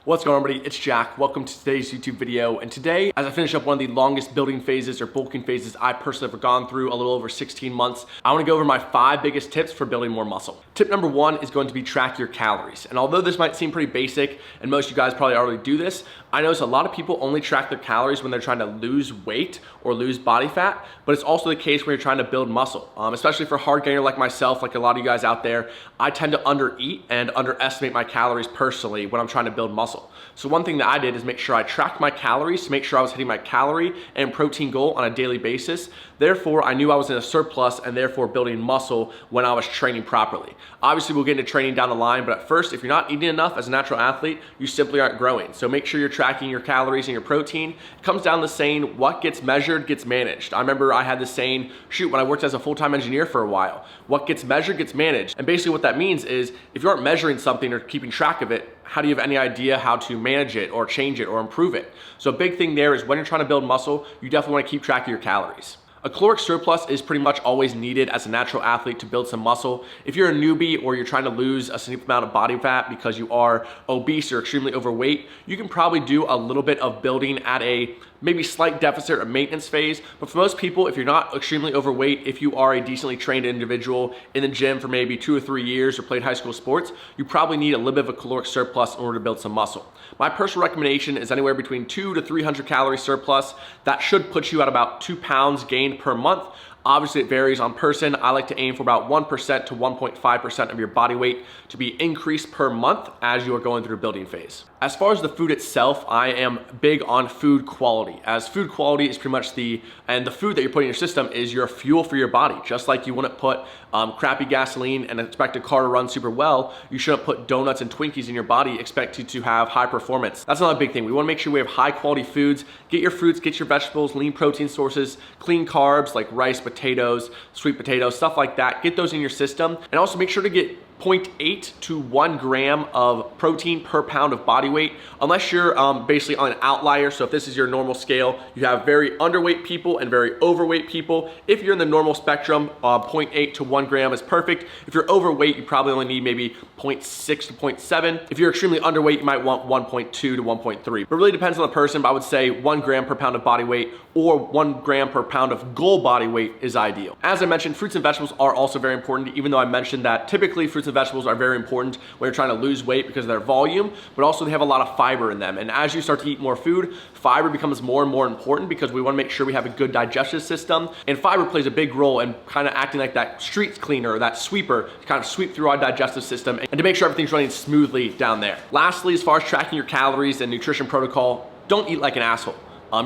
What's going on, everybody? It's Jack. Welcome to today's YouTube video. And today, as I finish up one of the longest building phases or bulking phases I personally have gone through, a little over 16 months, I want to go over my 5 biggest tips for building more muscle. Tip number 1 is going to be track your calories. And although this might seem pretty basic, and most of you guys probably already do this, I notice a lot of people only track their calories when they're trying to lose weight or lose body fat, but it's also the case when you're trying to build muscle. Especially for hard gainer like myself, like a lot of you guys out there, I tend to undereat and underestimate my calories personally when I'm trying to build muscle. So one thing that I did is make sure I tracked my calories to make sure I was hitting my calorie and protein goal on a daily basis. Therefore, I knew I was in a surplus and therefore building muscle when I was training properly. Obviously, we'll get into training down the line, but at first, if you're not eating enough as a natural athlete, you simply aren't growing. So make sure you're tracking your calories and your protein. It comes down to saying what gets measured gets managed. I remember I had this saying, when I worked as a full-time engineer for a while, what gets measured gets managed. And basically what that means is if you aren't measuring something or keeping track of it, how do you have any idea how to manage it or change it or improve it? So a big thing there is when you're trying to build muscle, you definitely want to keep track of your calories. A caloric surplus is pretty much always needed as a natural athlete to build some muscle. If you're a newbie or you're trying to lose a significant amount of body fat because you are obese or extremely overweight, you can probably do a little bit of building at a maybe slight deficit or maintenance phase. But for most people, if you're not extremely overweight, if you are a decently trained individual in the gym for maybe 2 or 3 years or played high school sports, you probably need a little bit of a caloric surplus in order to build some muscle. My personal recommendation is anywhere between 200 to 300 calorie surplus. That should put you at about 2 pounds gained per month. Obviously, it varies on person. I like to aim for about 1% to 1.5% of your body weight to be increased per month as you are going through a building phase. As far as the food itself, I am big on food quality, as food quality is pretty much the food that you're putting in your system is your fuel for your body. Just like you wouldn't put crappy gasoline and expect a car to run super well, you shouldn't put donuts and Twinkies in your body expected to have high performance. That's another big thing. We want to make sure we have high quality foods. Get your fruits, get your vegetables, lean protein sources, clean carbs like rice, potatoes, sweet potatoes, stuff like that. Get those in your system, and also make sure to get 0.8 to 1 gram of protein per pound of body weight, unless you're basically on an outlier. So if this is your normal scale, you have very underweight people and very overweight people. If you're in the normal spectrum, 0.8 to 1 gram is perfect. If you're overweight, you probably only need maybe 0.6 to 0.7. If you're extremely underweight, you might want 1.2 to 1.3. But it really depends on the person, but I would say 1 gram per pound of body weight or 1 gram per pound of goal body weight is ideal. As I mentioned, fruits and vegetables are also very important, even though I mentioned that typically fruits and vegetables are very important when you're trying to lose weight because of their volume, but also they have a lot of fiber in them. And as you start to eat more food, fiber becomes more and more important because we want to make sure we have a good digestive system. And fiber plays a big role in kind of acting like that street cleaner or that sweeper to kind of sweep through our digestive system and to make sure everything's running smoothly down there. Lastly, as far as tracking your calories and nutrition protocol, don't eat like an asshole.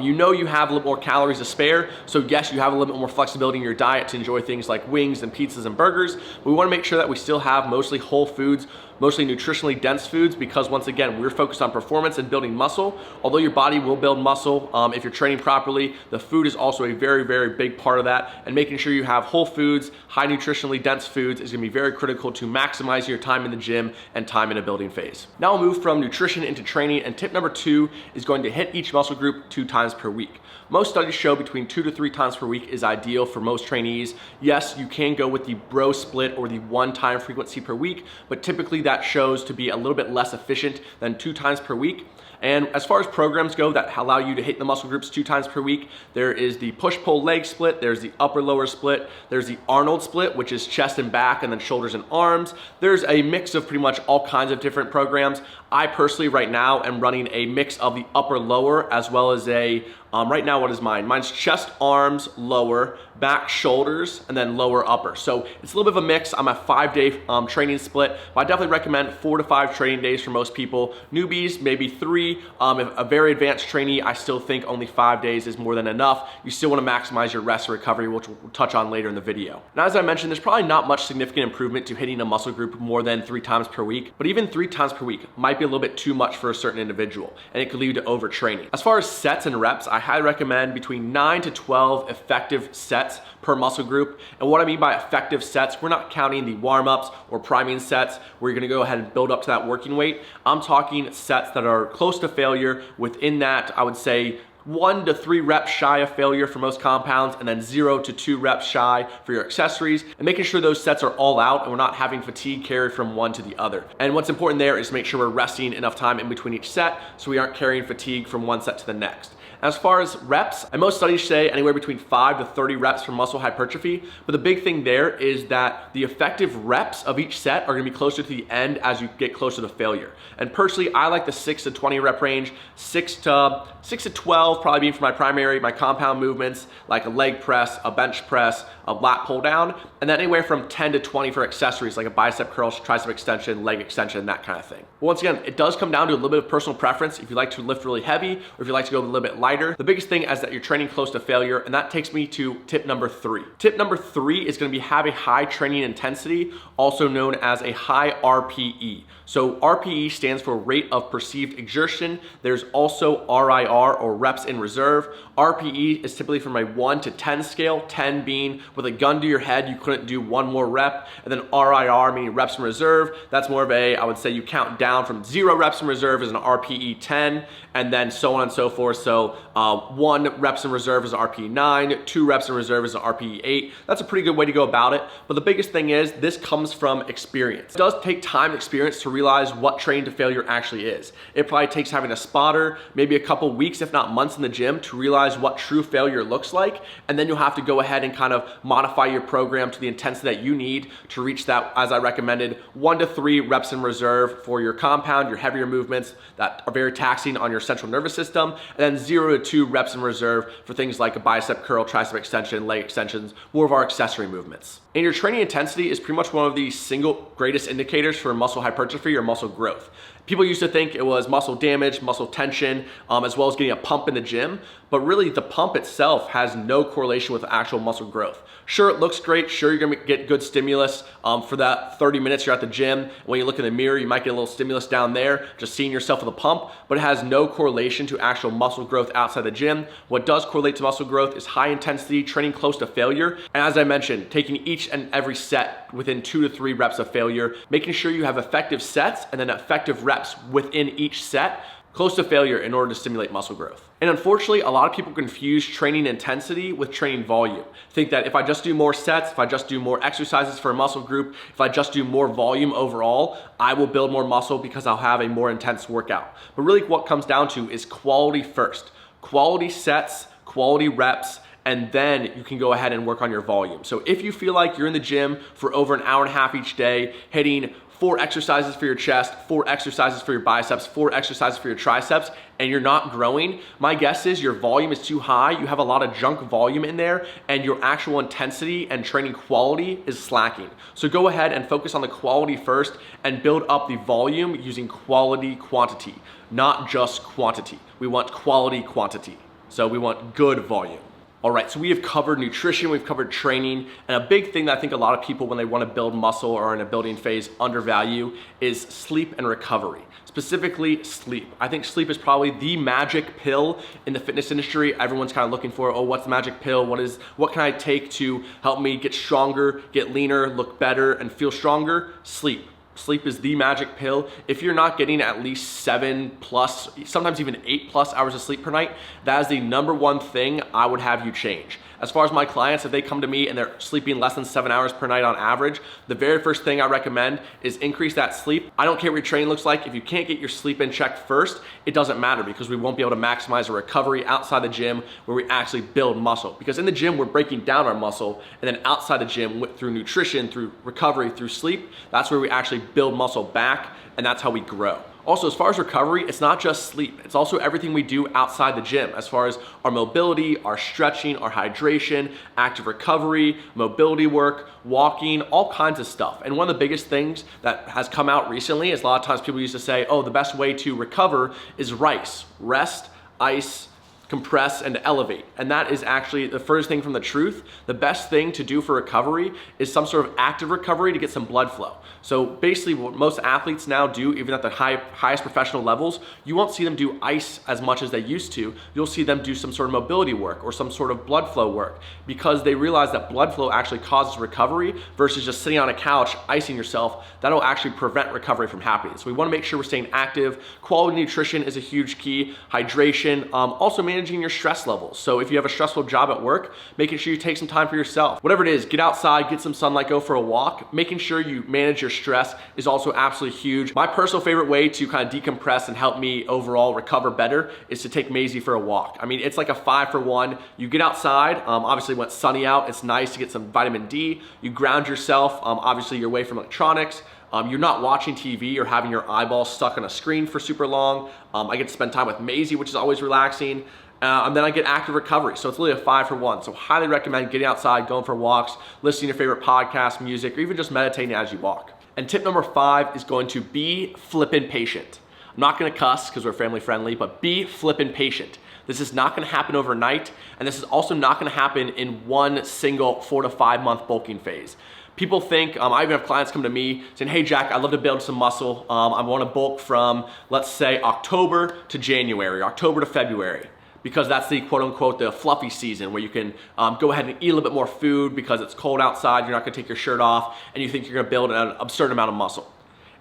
You know you have a little more calories to spare, so yes, you have a little bit more flexibility in your diet to enjoy things like wings and pizzas and burgers, but we want to make sure that we still have mostly whole foods, mostly nutritionally dense foods, because once again, we're focused on performance and building muscle. Although your body will build muscle if you're training properly, the food is also a very, very big part of that, and making sure you have whole foods, high nutritionally dense foods is going to be very critical to maximize your time in the gym and time in a building phase. Now we'll move from nutrition into training, and tip number 2 is going to hit each muscle group 2 times per week. Most studies show between 2 to 3 times per week is ideal for most trainees. Yes, you can go with the bro split or the 1 time frequency per week, but typically that shows to be a little bit less efficient than 2 times per week. And as far as programs go that allow you to hit the muscle groups 2 times per week, there is the push-pull leg split, there's the upper-lower split, there's the Arnold split, which is chest and back and then shoulders and arms. There's a mix of pretty much all kinds of different programs. I personally right now am running a mix of the upper-lower as well as a, right now what is mine? Mine's chest, arms, lower, back, shoulders, and then lower, upper. So it's a little bit of a mix. I'm a 5-day training split, but I definitely recommend 4 to 5 training days for most people. Newbies, maybe 3. If a very advanced trainee, I still think only 5 days is more than enough. You still want to maximize your rest and recovery, which we'll touch on later in the video. Now, as I mentioned, there's probably not much significant improvement to hitting a muscle group more than 3 times per week, but even 3 times per week might be a little bit too much for a certain individual, and it could lead to overtraining. As far as sets and reps, I highly recommend between 9 to 12 effective sets per muscle group. And what I mean by effective sets, we're not counting the warm-ups or priming sets where you're gonna go ahead and build up to that working weight. I'm talking sets that are close to failure. Within that, I would say 1 to 3 reps shy of failure for most compounds, and then 0 to 2 reps shy for your accessories, and making sure those sets are all out and we're not having fatigue carry from one to the other. And what's important there is make sure we're resting enough time in between each set so we aren't carrying fatigue from one set to the next. As far as reps, and most studies say anywhere between 5 to 30 reps for muscle hypertrophy, but the big thing there is that the effective reps of each set are gonna be closer to the end as you get closer to failure. And personally, I like the 6 to 20 rep range, 6 to 12 probably being for my compound movements, like a leg press, a bench press, a lat pull down, and then anywhere from 10 to 20 for accessories like a bicep curl, tricep extension, leg extension, that kind of thing. But once again, it does come down to a little bit of personal preference if you like to lift really heavy or if you like to go a little bit lighter. The biggest thing is that you're training close to failure, and that takes me to tip number 3. Tip number 3 is gonna be have a high training intensity, also known as a high RPE. So RPE stands for rate of perceived exertion. There's also RIR, or reps in reserve. RPE is typically from a 1 to 10 scale, 10 being with a gun to your head, you couldn't do one more rep. And then RIR, meaning reps in reserve, that's more of a, I would say you count down from 0 reps in reserve is an RPE 10, and then so on and so forth. So 1 reps in reserve is an RPE 9, 2 reps in reserve is an RPE 8. That's a pretty good way to go about it. But the biggest thing is this comes from experience. It does take time and experience to realize what training to failure actually is. It probably takes having a spotter, maybe a couple weeks, if not months in the gym to realize what true failure looks like. And then you'll have to go ahead and kind of modify your program to the intensity that you need to reach that, as I recommended, 1 to 3 reps in reserve for your compound, your heavier movements that are very taxing on your central nervous system, and then 0 to 2 reps in reserve for things like a bicep curl, tricep extension, leg extensions, more of our accessory movements. And your training intensity is pretty much one of the single greatest indicators for muscle hypertrophy or muscle growth. People used to think it was muscle damage, muscle tension, as well as getting a pump in the gym, but really the pump itself has no correlation with actual muscle growth. Sure, it looks great. Sure, you're gonna get good stimulus for that 30 minutes you're at the gym. When you look in the mirror, you might get a little stimulus down there, just seeing yourself with a pump, but it has no correlation to actual muscle growth outside the gym. What does correlate to muscle growth is high intensity, training close to failure. And as I mentioned, taking each and every set within 2 to 3 reps of failure, making sure you have effective sets and then effective reps within each set close to failure in order to stimulate muscle growth. And unfortunately, a lot of people confuse training intensity with training volume. Think that if I just do more sets, if I just do more exercises for a muscle group, if I just do more volume overall, I will build more muscle because I'll have a more intense workout. But really what comes down to is quality first. Quality sets, quality reps, and then you can go ahead and work on your volume. So if you feel like you're in the gym for over an hour and a half each day, hitting 4 exercises for your chest, 4 exercises for your biceps, 4 exercises for your triceps, and you're not growing, my guess is your volume is too high, you have a lot of junk volume in there, and your actual intensity and training quality is slacking. So go ahead and focus on the quality first and build up the volume using quality quantity, not just quantity. We want quality quantity. So we want good volume. All right, so we have covered nutrition, we've covered training, and a big thing that I think a lot of people when they want to build muscle or in a building phase undervalue is sleep and recovery. Specifically sleep. I think sleep is probably the magic pill in the fitness industry. Everyone's kind of looking for, oh, what's the magic pill? What can I take to help me get stronger, get leaner, look better, and feel stronger? Sleep. Sleep is the magic pill. If you're not getting at least 7+, sometimes even 8+ hours of sleep per night, that is the #1 thing I would have you change. As far as my clients, if they come to me and they're sleeping less than 7 hours per night on average, the very first thing I recommend is increase that sleep. I don't care what your training looks like. If you can't get your sleep in check first, it doesn't matter because we won't be able to maximize a recovery outside the gym where we actually build muscle. Because in the gym, we're breaking down our muscle, and then outside the gym, through nutrition, through recovery, through sleep, that's where we actually build muscle back, and that's how we grow. Also, as far as recovery, it's not just sleep. It's also everything we do outside the gym as far as our mobility, our stretching, our hydration, active recovery, mobility work, walking, all kinds of stuff. And one of the biggest things that has come out recently is a lot of times people used to say, oh, the best way to recover is RICE, rest, ice, compress, and elevate. And that is actually the furthest thing from the truth. The best thing to do for recovery is some sort of active recovery to get some blood flow. So basically what most athletes now do, even at the highest professional levels, you won't see them do ice as much as they used to. You'll see them do some sort of mobility work or some sort of blood flow work because they realize that blood flow actually causes recovery versus just sitting on a couch, icing yourself. That'll actually prevent recovery from happening. So we wanna make sure we're staying active. Quality nutrition is a huge key. Hydration, also managing managing your stress levels. So if you have a stressful job at work, making sure you take some time for yourself. Whatever it is, get outside, get some sunlight, go for a walk. Making sure you manage your stress is also absolutely huge. My personal favorite way to kind of decompress and help me overall recover better is to take Maisie for a walk. I mean, it's like a 5-for-1. You get outside, obviously when it's sunny out, it's nice to get some vitamin D. You ground yourself, obviously you're away from electronics. You're not watching TV or having your eyeballs stuck on a screen for super long. I get to spend time with Maisie, which is always relaxing. And then I get active recovery. So it's really a 5-for-1. So highly recommend getting outside, going for walks, listening to your favorite podcast, music, or even just meditating as you walk. And tip number 5 is going to be flippin' patient. I'm not gonna cuss because we're family friendly, but be flippin' patient. This is not gonna happen overnight, and this is also not gonna happen in one single 4 to 5 month bulking phase. People think, I even have clients come to me saying, hey Jack, I'd love to build some muscle. I wanna bulk from, let's say, October to January, October to February, because that's the quote unquote the fluffy season where you can go ahead and eat a little bit more food because it's cold outside, you're not gonna take your shirt off, and you think you're gonna build an absurd amount of muscle.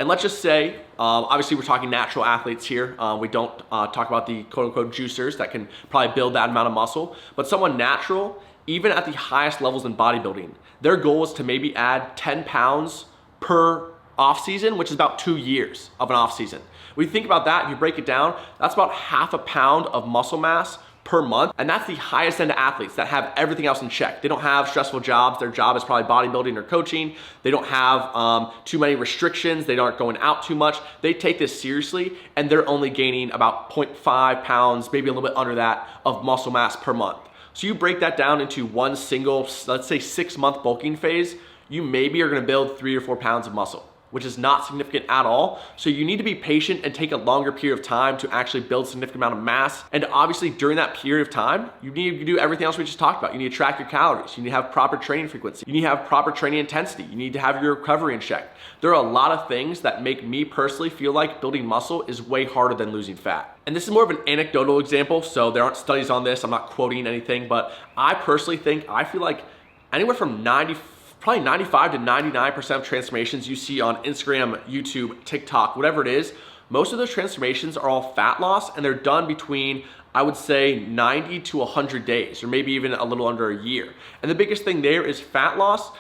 And let's just say, obviously we're talking natural athletes here. We don't talk about the quote unquote juicers that can probably build that amount of muscle, but someone natural, even at the highest levels in bodybuilding, their goal is to maybe add 10 pounds per off season, which is about 2 years of an off season. When you think about that, if you break it down, that's about half a pound of muscle mass per month. And that's the highest end athletes that have everything else in check. They don't have stressful jobs. Their job is probably bodybuilding or coaching. They don't have too many restrictions. They aren't going out too much. They take this seriously, and they're only gaining about 0.5 pounds, maybe a little bit under that, of muscle mass per month. So you break that down into one single, let's say 6-month bulking phase, you maybe are gonna build 3 or 4 pounds of muscle, which is not significant at all. So you need to be patient and take a longer period of time to actually build a significant amount of mass. And obviously during that period of time, you need to do everything else we just talked about. You need to track your calories. You need to have proper training frequency. You need to have proper training intensity. You need to have your recovery in check. There are a lot of things that make me personally feel like building muscle is way harder than losing fat. And this is more of an anecdotal example, so there aren't studies on this. I'm not quoting anything, but I personally think, I feel like anywhere from probably 95 to 99% of transformations you see on Instagram, YouTube, TikTok, whatever it is, most of those transformations are all fat loss, and they're done between, I would say, 90 to 100 days, or maybe even a little under a year. And the biggest thing there is fat loss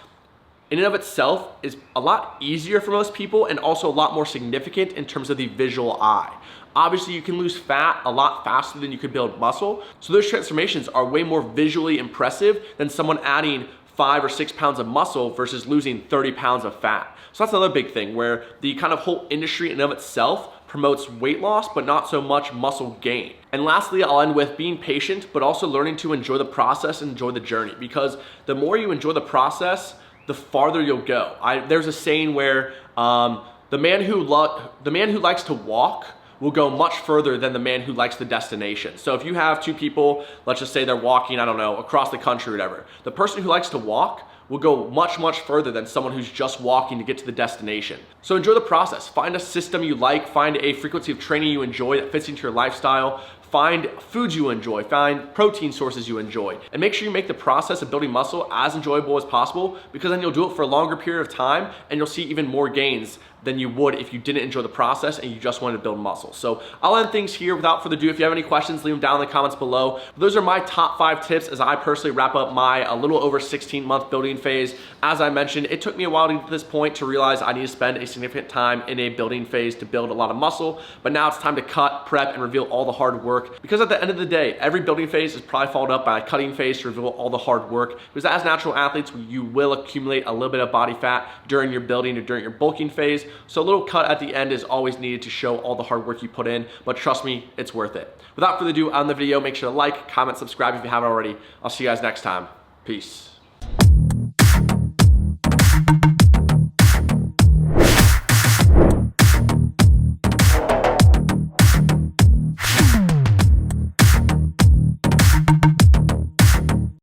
in and of itself is a lot easier for most people and also a lot more significant in terms of the visual eye. Obviously, you can lose fat a lot faster than you could build muscle. So those transformations are way more visually impressive than someone adding 5 or 6 pounds of muscle versus losing 30 pounds of fat. So that's another big thing where the kind of whole industry in and of itself promotes weight loss, but not so much muscle gain. And lastly, I'll end with being patient, but also learning to enjoy the process and enjoy the journey, because the more you enjoy the process, the farther you'll go. There's a saying where the man who likes to walk will go much further than the man who likes the destination. So if you have 2 people, let's just say they're walking, I don't know, across the country or whatever, the person who likes to walk will go much, much further than someone who's just walking to get to the destination. So enjoy the process. Find a system you like, find a frequency of training you enjoy that fits into your lifestyle, find foods you enjoy, find protein sources you enjoy, and make sure you make the process of building muscle as enjoyable as possible, because then you'll do it for a longer period of time and you'll see even more gains than you would if you didn't enjoy the process and you just wanted to build muscle. So I'll end things here. Without further ado, if you have any questions, leave them down in the comments below. Those are my top 5 tips as I personally wrap up my a little over 16-month building phase. As I mentioned, it took me a while to get to this point to realize I need to spend a significant time in a building phase to build a lot of muscle, but now it's time to cut, prep, and reveal all the hard work, because at the end of the day, every building phase is probably followed up by a cutting phase to reveal all the hard work, because as natural athletes, you will accumulate a little bit of body fat during your building or during your bulking phase. So a little cut at the end is always needed to show all the hard work you put in, but trust me, it's worth it. Without further ado, on the video, make sure to like, comment, subscribe if you haven't already. I'll see you guys next time. Peace.